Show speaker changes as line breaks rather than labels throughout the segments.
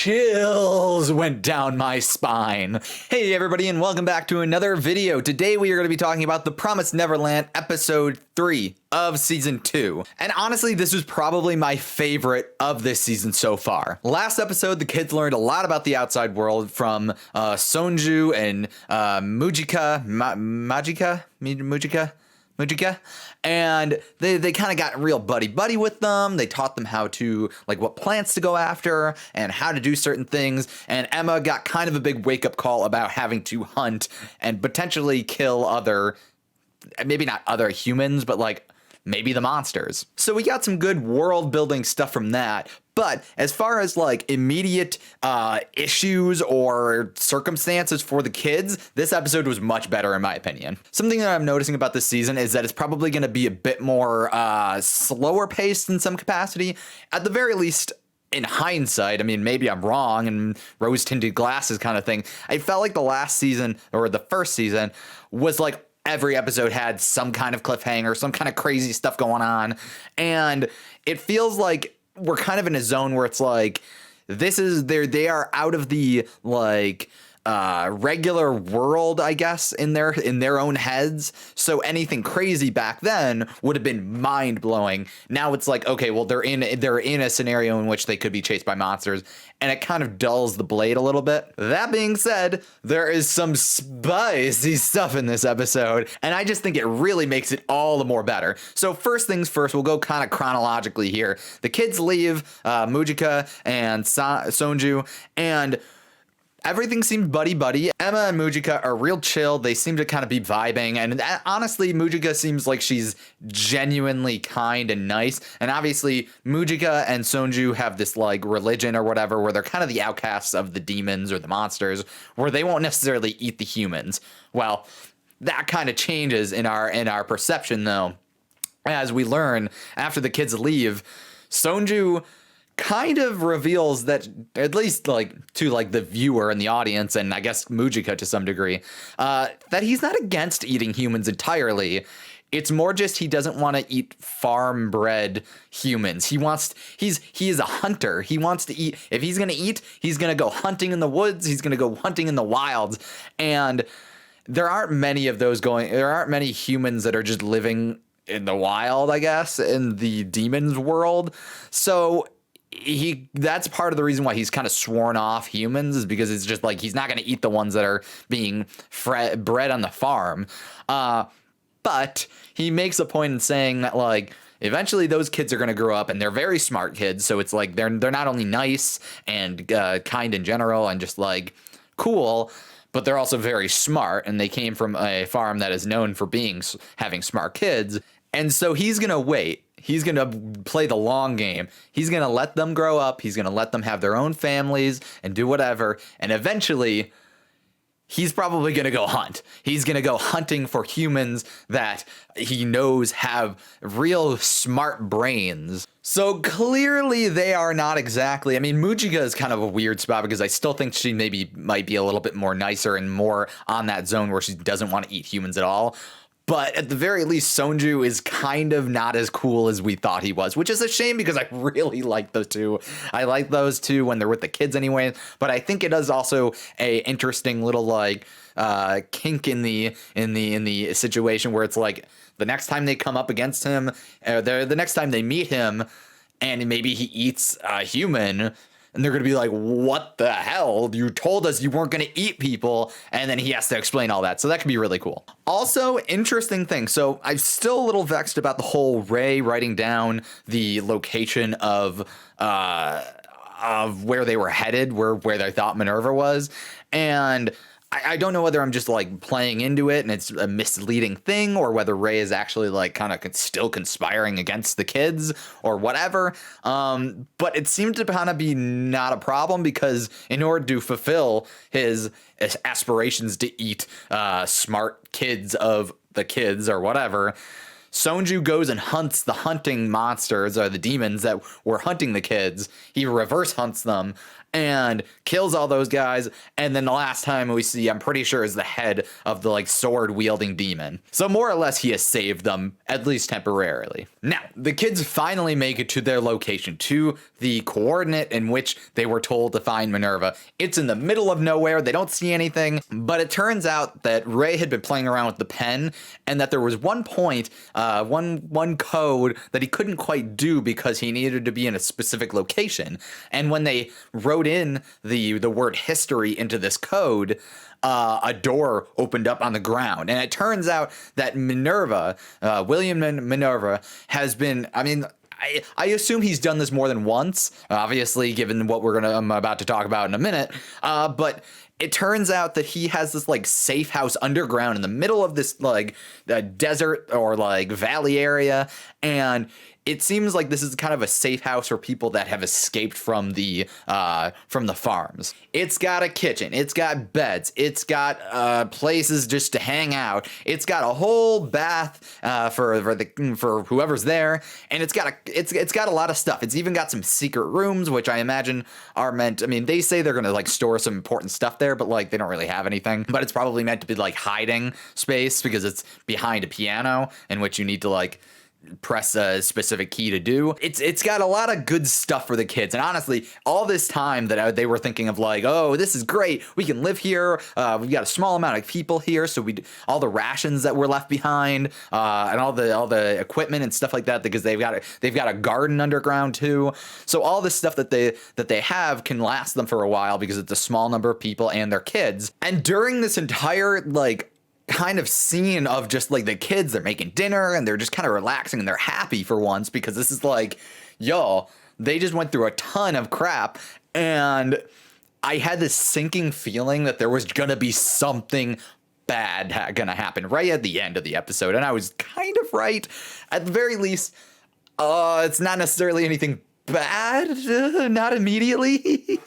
Chills went down my spine. Hey everybody, and welcome back to another video. Today we are going to be talking about The Promised Neverland episode 3 of season 2. And honestly, this was probably my favorite of this season so far. Last episode, the kids learned a lot about the outside world from Sonju and Mujika, and they kind of got real buddy with them. They taught them how to, like, what plants to go after and how to do certain things. And Emma got kind of a big wake-up call about having to hunt and potentially kill other, maybe not other humans, but like maybe the monsters. So we got some good world building stuff from that. But as far as like immediate issues or circumstances for the kids, this episode was much better in my opinion. Something that I'm noticing about this season is that it's probably going to be a bit more slower paced in some capacity. At the very least, in hindsight, I mean, maybe I'm wrong and rose-tinted glasses kind of thing. I felt like the last season or the first season was like every episode had some kind of cliffhanger, some kind of crazy stuff going on. And it feels like we're kind of in a zone where it's like, they are out of the like regular world, I guess, in their own heads. So anything crazy back then would have been mind blowing. Now it's like, okay, well, they're in a scenario in which they could be chased by monsters, and it kind of dulls the blade a little bit. That being said, there is some spicy stuff in this episode, and I just think it really makes it all the more better. So first things first, we'll go kind of chronologically here. The kids leave, Mujika and Sonju, and everything seemed buddy-buddy. Emma and Mujika are real chill. They seem to kind of be vibing. And honestly, Mujika seems like she's genuinely kind and nice. And obviously, Mujika and Sonju have this like religion or whatever where they're kind of the outcasts of the demons or the monsters, where they won't necessarily eat the humans. Well, that kind of changes in our perception, though. As we learn after the kids leave, Sonju kind of reveals that, at least like to like the viewer and the audience, and I guess Mujika to some degree, that he's not against eating humans entirely. It's more just he doesn't want to eat farm bred humans. He is a hunter. He wants to eat. If he's going to eat, he's going to go hunting in the woods. He's going to go hunting in the wilds. And there aren't many of those going. There aren't many humans that are just living in the wild, I guess, in the demons world. So that's part of the reason why he's kind of sworn off humans, is because it's just like he's not going to eat the ones that are being bred on the farm. But he makes a point in saying that like eventually those kids are going to grow up, and they're very smart kids. So it's like they're not only nice and kind in general and just like cool, but they're also very smart, and they came from a farm that is known for having smart kids. And so he's going to wait. He's going to play the long game. He's going to let them grow up. He's going to let them have their own families and do whatever. And eventually, he's probably going to go hunt. He's going to go hunting for humans that he knows have real smart brains. So clearly they are not exactly, I mean, Mujika is kind of a weird spot because I still think she might be a little bit more nicer and more on that zone where she doesn't want to eat humans at all. But at the very least, Sonju is kind of not as cool as we thought he was, which is a shame because I really like those two. I like those two when they're with the kids anyway. But I think it is also a interesting little like kink in the situation where it's like the next time they come up against him, the next time they meet him, and maybe he eats a human. And they're going to be like, what the hell? You told us you weren't going to eat people. And then he has to explain all that. So that could be really cool. Also, interesting thing. So I'm still a little vexed about the whole Ray writing down the location of where they were headed, where they thought Minerva was. And I don't know whether I'm just like playing into it and it's a misleading thing, or whether Ray is actually like kind of still conspiring against the kids or whatever. But it seemed to kind of be not a problem, because in order to fulfill his aspirations to eat smart kids of the kids or whatever, Sonju goes and hunts the hunting monsters, or the demons that were hunting the kids. He reverse hunts them, and kills all those guys. And then the last time we see, I'm pretty sure, is the head of the like sword wielding demon. So more or less he has saved them, at least temporarily. Now, the kids finally make it to their location, to the coordinate in which they were told to find Minerva. It's in the middle of nowhere. They don't see anything, but it turns out that Ray had been playing around with the pen, and that there was one point, one code that he couldn't quite do because he needed to be in a specific location. And when they wrote in the word history into this code, a door opened up on the ground. And it turns out that Minerva, William Minerva, has been, I mean, I assume he's done this more than once, obviously, given what I'm about to talk about in a minute. But it turns out that he has this like safe house underground in the middle of this like desert or like valley area. And it seems like this is kind of a safe house for people that have escaped from the farms. It's got a kitchen, it's got beds, it's got places just to hang out. It's got a whole bath for whoever's there, and it's got a lot of stuff. It's even got some secret rooms, which I imagine are meant. I mean, they say they're gonna like store some important stuff there, but like they don't really have anything. But it's probably meant to be like hiding space because it's behind a piano in which you need to like press a specific key to do. It's got a lot of good stuff for the kids. And honestly, all this time that they were thinking of like, oh, this is great, we can live here, we've got a small amount of people here, so all the rations that were left behind, and all the equipment and stuff like that, because they've got a garden underground too. So all this stuff that they have can last them for a while because it's a small number of people and their kids. And during this entire like kind of scene of just like the kids, they're making dinner and they're just kind of relaxing and they're happy for once, because this is like, yo, they just went through a ton of crap. And I had this sinking feeling that there was gonna be something bad gonna happen right at the end of the episode, and I was kind of right. At the very least, it's not necessarily anything bad, not immediately.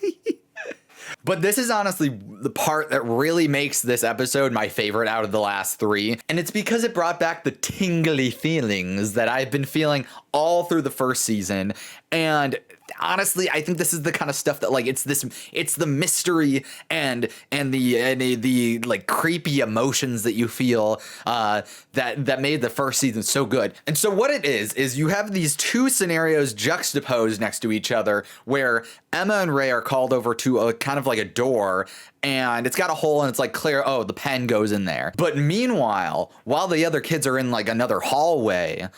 But this is honestly the part that really makes this episode my favorite out of the last three. And it's because it brought back the tingly feelings that I've been feeling all through the first season. And honestly, I think this is the kind of stuff that like it's the mystery and the like creepy emotions that you feel that made the first season so good. And so what it is you have these two scenarios juxtaposed next to each other, where Emma and Ray are called over to a kind of like a door, and it's got a hole and it's like clear, oh, the pen goes in there. But meanwhile, while the other kids are in like another hallway,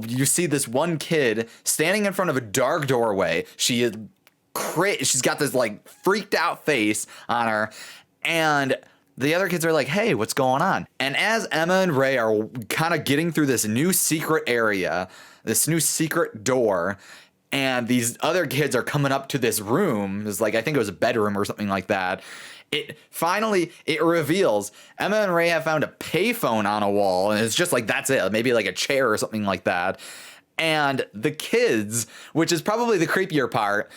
you see this one kid standing in front of a dark doorway. She's got this like freaked out face on her, and the other kids are like, hey, what's going on? And as Emma and Ray are kind of getting through this new secret area, this new secret door, and these other kids are coming up to this room, it's like, I think it was a bedroom or something like that. It reveals Emma and Ray have found a payphone on a wall, and it's just like, that's it, maybe like a chair or something like that. And the kids, which is probably the creepier part,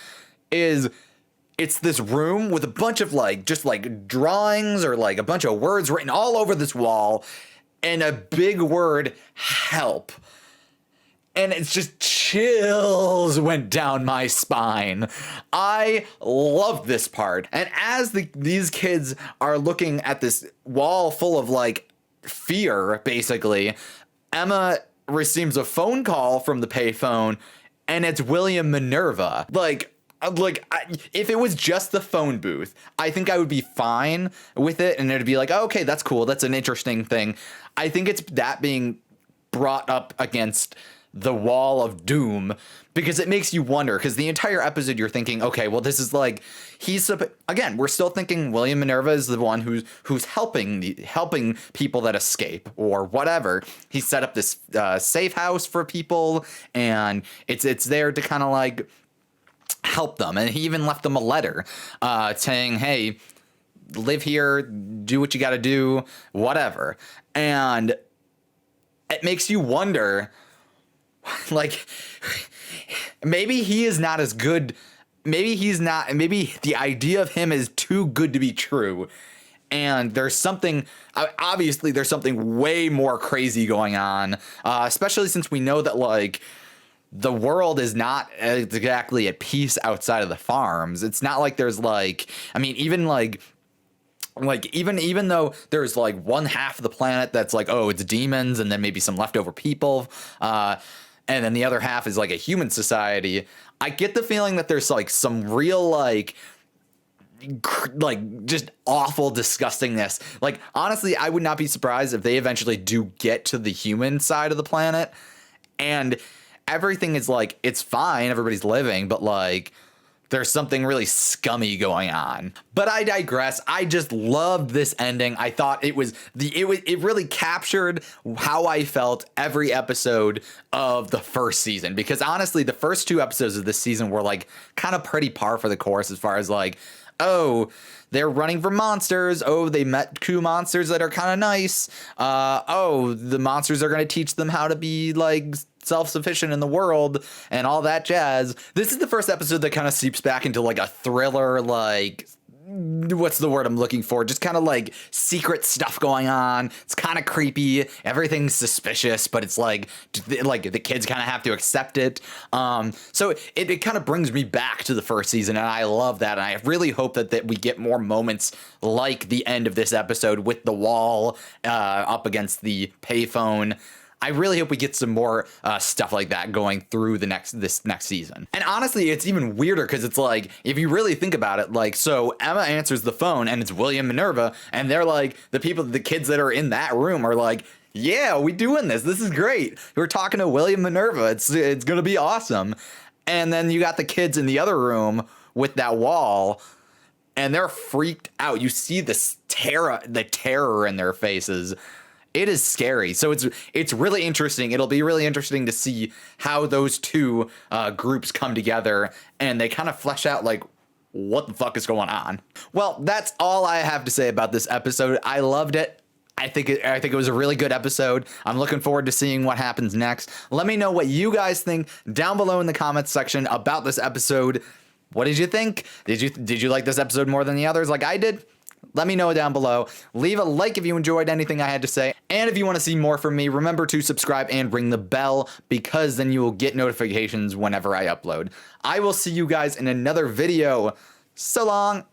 it's this room with a bunch of like just like drawings or like a bunch of words written all over this wall, and a big word, help. And it's just chills went down my spine. I love this part. And as these kids are looking at this wall full of like fear, basically, Emma receives a phone call from the payphone, and it's William Minerva. If it was just the phone booth, I think I would be fine with it, and it'd be like, oh, okay, that's cool, that's an interesting thing. I think it's that being brought up against the wall of doom, because it makes you wonder, because the entire episode you're thinking, okay, well, this is like, again, we're still thinking William Minerva is the one who's helping people that escape or whatever. He set up this safe house for people, and it's there to kind of like help them. And he even left them a letter saying, hey, live here, do what you got to do, whatever. And it makes you wonder, like, maybe he is not as good. Maybe the idea of him is too good to be true. And obviously there's something way more crazy going on, especially since we know that, like, the world is not exactly at peace outside of the farms. It's not like there's like, I mean, even even though there's like one half of the planet that's like, oh, it's demons and then maybe some leftover people, and then the other half is like a human society. I get the feeling that there's like some real like just awful disgustingness. Like, honestly, I would not be surprised if they eventually do get to the human side of the planet and everything is like, it's fine, everybody's living, but like there's something really scummy going on. But I digress. I just loved this ending. I thought it really captured how I felt every episode of the first season, because honestly, the first 2 episodes of this season were like kind of pretty par for the course as far as like, oh, they're running from monsters. Oh, they met 2 monsters that are kind of nice. Oh, the monsters are going to teach them how to be like self-sufficient in the world and all that jazz. This is the first episode that kind of seeps back into like a thriller, like, what's the word I'm looking for? Just kind of like secret stuff going on. It's kind of creepy. Everything's suspicious, but it's like the kids kind of have to accept it. So it kind of brings me back to the first season, and I love that. And I really hope that we get more moments like the end of this episode with the wall up against the payphone. I really hope we get some more stuff like that going through this next season. And honestly, it's even weirder because it's like, if you really think about it, like, so Emma answers the phone and it's William Minerva, and they're like, the kids that are in that room are like, yeah, we doing this. This is great. We're talking to William Minerva. It's gonna be awesome. And then you got the kids in the other room with that wall, and they're freaked out. You see the terror in their faces. It is scary. So it's really interesting. It'll be really interesting to see how those 2 groups come together and they kind of flesh out like what the fuck is going on. Well, that's all I have to say about this episode. I loved it. I think it was a really good episode. I'm looking forward to seeing what happens next. Let me know what you guys think down below in the comments section about this episode. What did you think? Did you like this episode more than the others like I did? Let me know down below. Leave a like if you enjoyed anything I had to say. And if you want to see more from me, remember to subscribe and ring the bell, because then you will get notifications whenever I upload. I will see you guys in another video. So long.